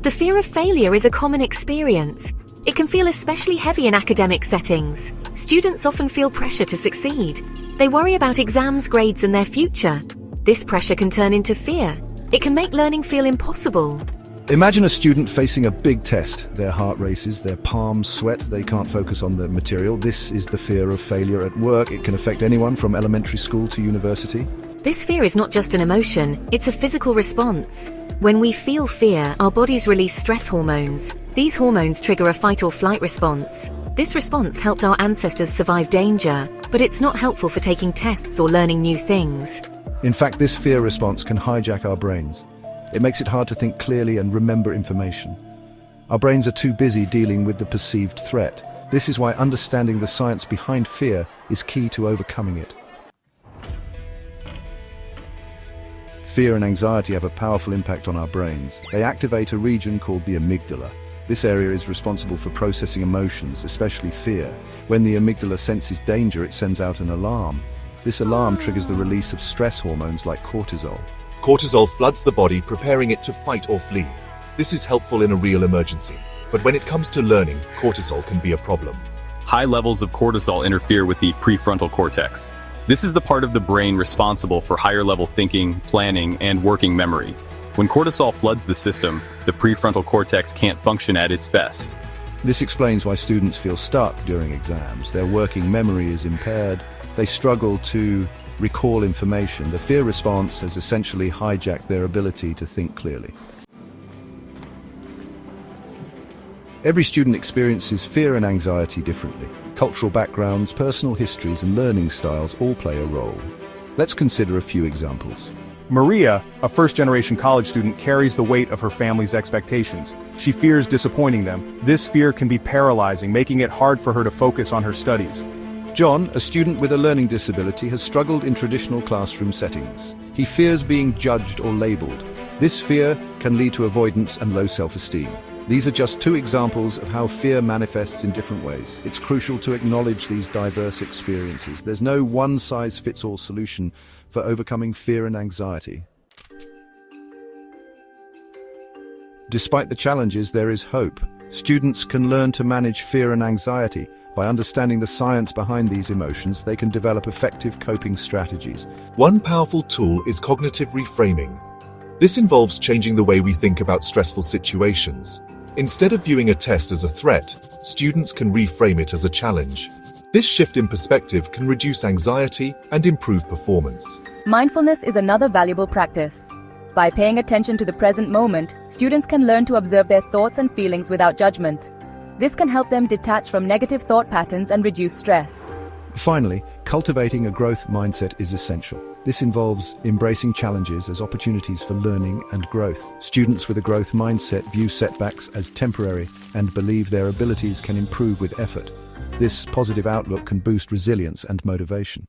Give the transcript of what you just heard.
The fear of failure is a common experience. It can feel especially heavy in academic settings. Students often feel pressure to succeed. They worry about exams, grades, and their future. This pressure can turn into fear. It can make learning feel impossible. Imagine a student facing a big test. Their heart races, their palms sweat, they can't focus on the material. This is the fear of failure at work. It can affect anyone from elementary school to university. This fear is not just an emotion, it's a physical response. When we feel fear, our bodies release stress hormones. These hormones trigger a fight or flight response. This response helped our ancestors survive danger, but it's not helpful for taking tests or learning new things. In fact, this fear response can hijack our brains. It makes it hard to think clearly and remember information. Our brains are too busy dealing with the perceived threat. This is why understanding the science behind fear is key to overcoming it. Fear and anxiety have a powerful impact on our brains. They activate a region called the amygdala. This area is responsible for processing emotions, especially fear. When the amygdala senses danger, it sends out an alarm. This alarm triggers the release of stress hormones like cortisol. Cortisol floods the body, preparing it to fight or flee. This is helpful in a real emergency. But when it comes to learning, cortisol can be a problem. High levels of cortisol interfere with the prefrontal cortex. This is the part of the brain responsible for higher-level thinking, planning, and working memory. When cortisol floods the system, the prefrontal cortex can't function at its best. This explains why students feel stuck during exams. Their working memory is impaired. They struggle to recall information. The fear response has essentially hijacked their ability to think clearly. Every student experiences fear and anxiety differently. Cultural backgrounds, personal histories, and learning styles all play a role. Let's consider a few examples. Maria, a first-generation college student, carries the weight of her family's expectations. She fears disappointing them. This fear can be paralyzing, making it hard for her to focus on her studies. John, a student with a learning disability, has struggled in traditional classroom settings. He fears being judged or labeled. This fear can lead to avoidance and low self-esteem. These are just two examples of how fear manifests in different ways. It's crucial to acknowledge these diverse experiences. There's no one-size-fits-all solution for overcoming fear and anxiety. Despite the challenges, there is hope. Students can learn to manage fear and anxiety. By understanding the science behind these emotions, they can develop effective coping strategies. One powerful tool is cognitive reframing. This involves changing the way we think about stressful situations. Instead of viewing a test as a threat, students can reframe it as a challenge. This shift in perspective can reduce anxiety and improve performance. Mindfulness is another valuable practice. By paying attention to the present moment, students can learn to observe their thoughts and feelings without judgment. This can help them detach from negative thought patterns and reduce stress. Finally, cultivating a growth mindset is essential. This involves embracing challenges as opportunities for learning and growth. Students with a growth mindset view setbacks as temporary and believe their abilities can improve with effort. This positive outlook can boost resilience and motivation.